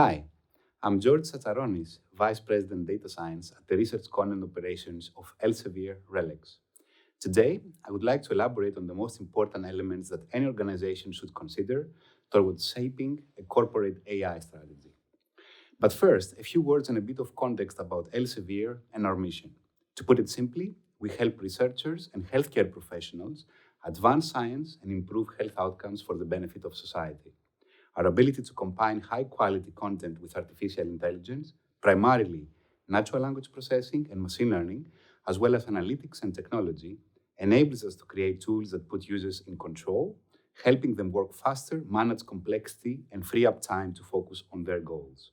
Hi, I'm George Satsaronis, Vice President Data Science at the Research Content Operations of Elsevier RELX. Today, I would like to elaborate on the most important elements that any organization should consider towards shaping a corporate AI strategy. But first, a few words and a bit of context about Elsevier and our mission. To put it simply, we help researchers and healthcare professionals advance science and improve health outcomes for the benefit of society. Our ability to combine high quality content with artificial intelligence, primarily natural language processing and machine learning, as well as analytics and technology, enables us to create tools that put users in control, helping them work faster, manage complexity, and free up time to focus on their goals.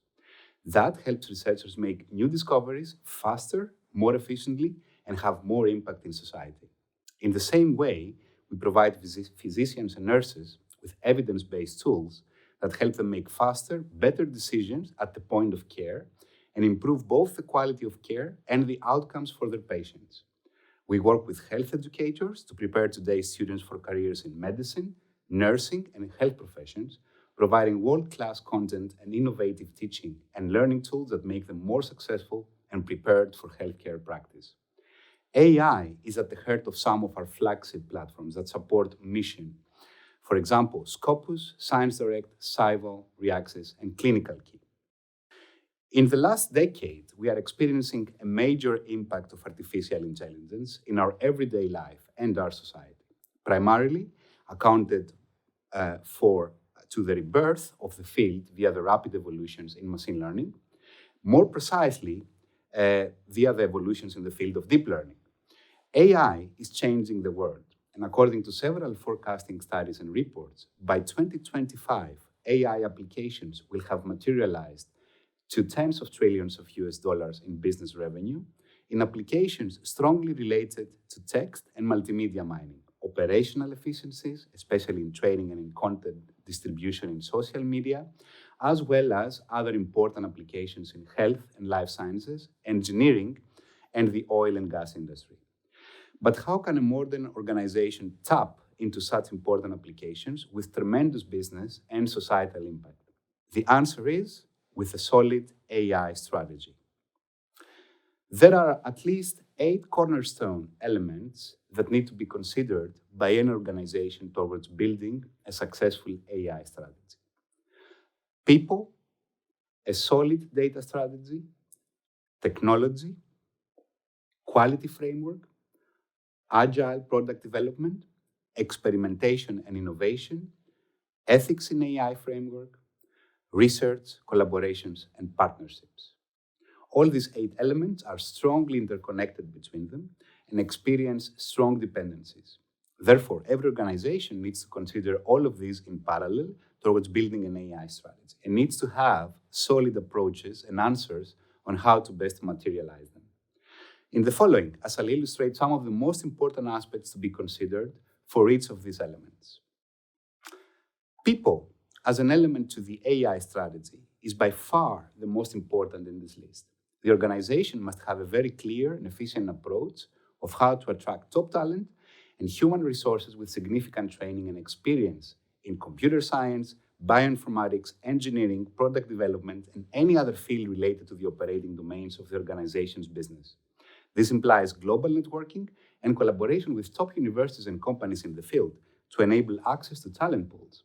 That helps researchers make new discoveries faster, more efficiently, and have more impact in society. In the same way, we provide physicians and nurses with evidence based tools that help them make faster, better decisions at the point of care and improve both the quality of care and the outcomes for their patients. We work with health educators to prepare today's students for careers in medicine, nursing, and health professions, providing world-class content and innovative teaching and learning tools that make them more successful and prepared for healthcare practice. AI is at the heart of some of our flagship platforms that support mission. For example, Scopus, ScienceDirect, Scival, Reaxys, and Clinical Key. In the last decade, we are experiencing a major impact of artificial intelligence in our everyday life and our society, primarily accounted for to the rebirth of the field via the rapid evolutions in machine learning, more precisely, via the evolutions in the field of deep learning. AI is changing the world, and according to several forecasting studies and reports, by 2025, AI applications will have materialized to tens of trillions of US dollars in business revenue in applications strongly related to text and multimedia mining, operational efficiencies, especially in training and in content distribution in social media, as well as other important applications in health and life sciences, engineering, and the oil and gas industry. But how can a modern organization tap into such important applications with tremendous business and societal impact? The answer is with a solid AI strategy. There are at least 8 cornerstone elements that need to be considered by any organization towards building a successful AI strategy. People, a solid data strategy, technology, quality framework, agile product development, experimentation and innovation, ethics in AI framework, research, collaborations, and partnerships. All these 8 elements are strongly interconnected between them and experience strong dependencies. Therefore, every organization needs to consider all of these in parallel towards building an AI strategy and needs to have solid approaches and answers on how to best materialize them. In the following, I shall illustrate some of the most important aspects to be considered for each of these elements. People, as an element to the AI strategy, is by far the most important in this list. The organization must have a very clear and efficient approach of how to attract top talent and human resources with significant training and experience in computer science, bioinformatics, engineering, product development, and any other field related to the operating domains of the organization's business. This implies global networking and collaboration with top universities and companies in the field to enable access to talent pools.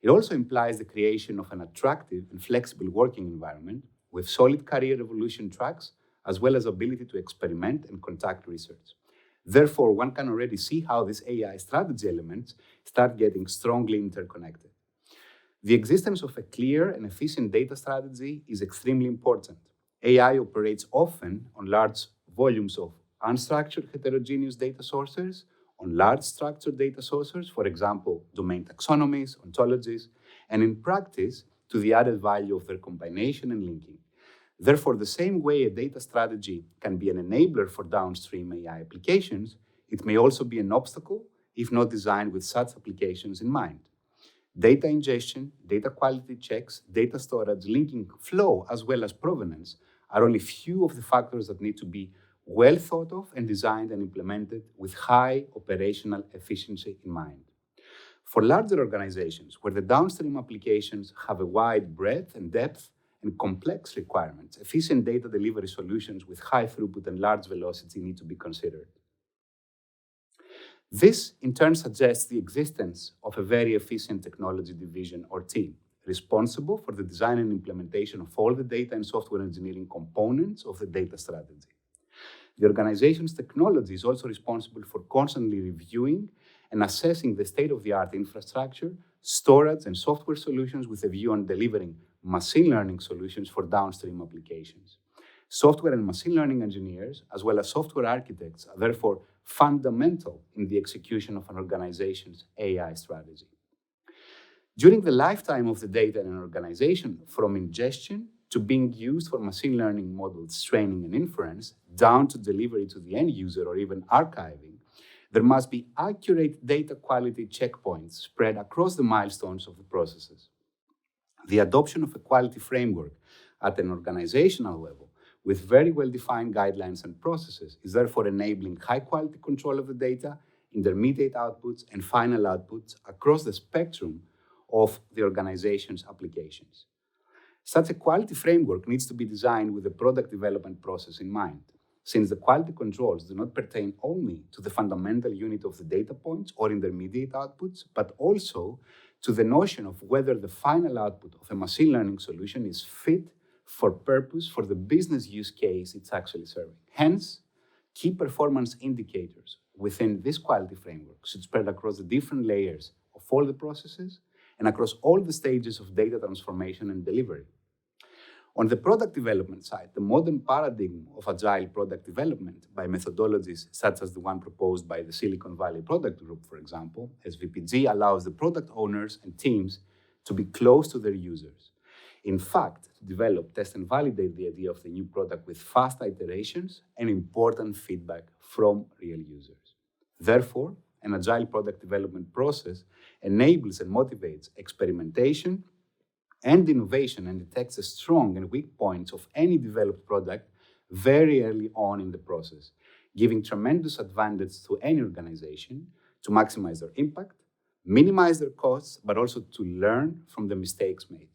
It also implies the creation of an attractive and flexible working environment with solid career evolution tracks, as well as ability to experiment and conduct research. Therefore, one can already see how these AI strategy elements start getting strongly interconnected. The existence of a clear and efficient data strategy is extremely important. AI operates often on large volumes of unstructured heterogeneous data sources, on large structured data sources, for example, domain taxonomies, ontologies, and in practice, to the added value of their combination and linking. Therefore, the same way a data strategy can be an enabler for downstream AI applications, it may also be an obstacle if not designed with such applications in mind. Data ingestion, data quality checks, data storage, linking flow, as well as provenance are only few of the factors that need to be well thought of and designed and implemented with high operational efficiency in mind. For larger organizations, where the downstream applications have a wide breadth and depth and complex requirements, efficient data delivery solutions with high throughput and large velocity need to be considered. This, in turn, suggests the existence of a very efficient technology division or team, responsible for the design and implementation of all the data and software engineering components of the data strategy. The organization's technology is also responsible for constantly reviewing and assessing the state-of-the-art infrastructure, storage, and software solutions with a view on delivering machine learning solutions for downstream applications. Software and machine learning engineers, as well as software architects, are therefore fundamental in the execution of an organization's AI strategy. During the lifetime of the data in an organization, from ingestion to being used for machine learning models, training and inference, down to delivery to the end user or even archiving, there must be accurate data quality checkpoints spread across the milestones of the processes. The adoption of a quality framework at an organizational level with very well-defined guidelines and processes is therefore enabling high-quality control of the data, intermediate outputs, and final outputs across the spectrum of the organization's applications. Such a quality framework needs to be designed with the product development process in mind, since the quality controls do not pertain only to the fundamental unit of the data points or intermediate outputs, but also to the notion of whether the final output of a machine learning solution is fit for purpose for the business use case it's actually serving. Hence, key performance indicators within this quality framework should spread across the different layers of all the processes and across all the stages of data transformation and delivery. On the product development side, the modern paradigm of agile product development by methodologies such as the one proposed by the Silicon Valley Product Group, for example, SVPG, allows the product owners and teams to be close to their users. In fact, to develop, test, and validate the idea of the new product with fast iterations and important feedback from real users. Therefore, an agile product development process enables and motivates experimentation and innovation and detects the strong and weak points of any developed product very early on in the process, giving tremendous advantage to any organization to maximize their impact, minimize their costs, but also to learn from the mistakes made.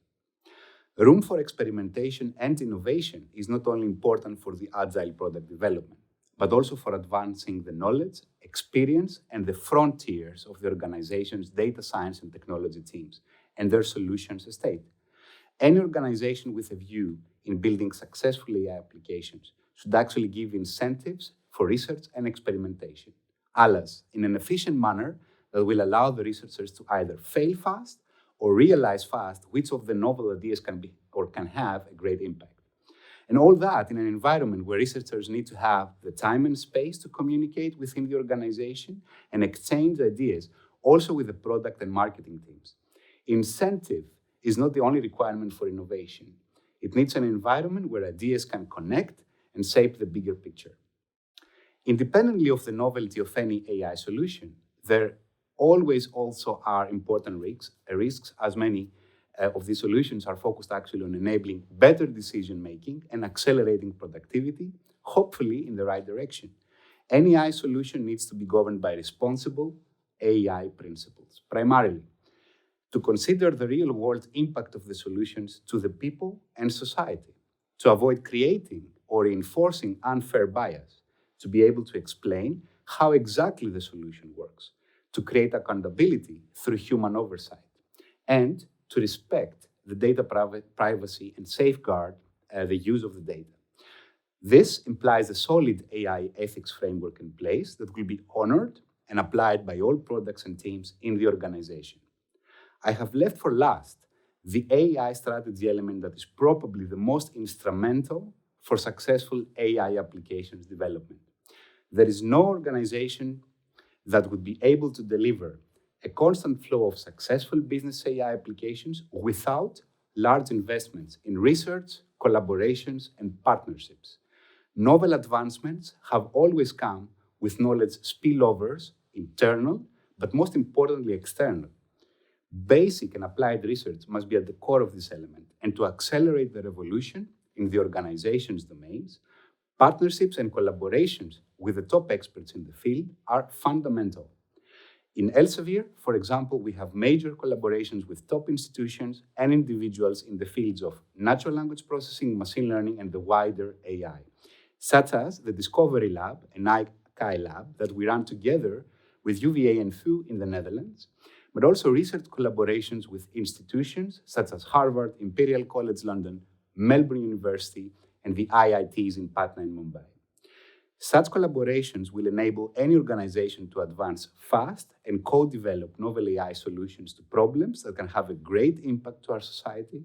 Room for experimentation and innovation is not only important for the agile product development, but also for advancing the knowledge, experience, and the frontiers of the organization's data science and technology teams and their solutions estate. Any organization with a view in building successful AI applications should actually give incentives for research and experimentation, alas, in an efficient manner that will allow the researchers to either fail fast or realize fast which of the novel ideas can be or can have a great impact. And all that in an environment where researchers need to have the time and space to communicate within the organization and exchange ideas also with the product and marketing teams. Incentive is not the only requirement for innovation. It needs an environment where ideas can connect and shape the bigger picture. Independently of the novelty of any AI solution, there always also are important risks as many of these solutions are focused actually on enabling better decision-making and accelerating productivity, hopefully in the right direction. Any AI solution needs to be governed by responsible AI principles, primarily to consider the real-world impact of the solutions to the people and society, to avoid creating or reinforcing unfair bias, to be able to explain how exactly the solution works, to create accountability through human oversight, and to respect the data privacy and safeguard the use of the data. This implies a solid AI ethics framework in place that will be honored and applied by all products and teams in the organization. I have left for last the AI strategy element that is probably the most instrumental for successful AI applications development. There is no organization that would be able to deliver a constant flow of successful business AI applications without large investments in research, collaborations, and partnerships. Novel advancements have always come with knowledge spillovers, internal, but most importantly, external. Basic and applied research must be at the core of this element, and to accelerate the revolution in the organization's domains, partnerships and collaborations with the top experts in the field are fundamental. In Elsevier, for example, we have major collaborations with top institutions and individuals in the fields of natural language processing, machine learning, and the wider AI, such as the Discovery Lab, an AI lab that we run together with UVA and VU in the Netherlands, but also research collaborations with institutions such as Harvard, Imperial College London, Melbourne University, and the IITs in Patna and Mumbai. Such collaborations will enable any organization to advance fast and co-develop novel AI solutions to problems that can have a great impact to our society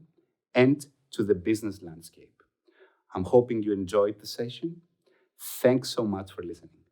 and to the business landscape. I'm hoping you enjoyed the session. Thanks so much for listening.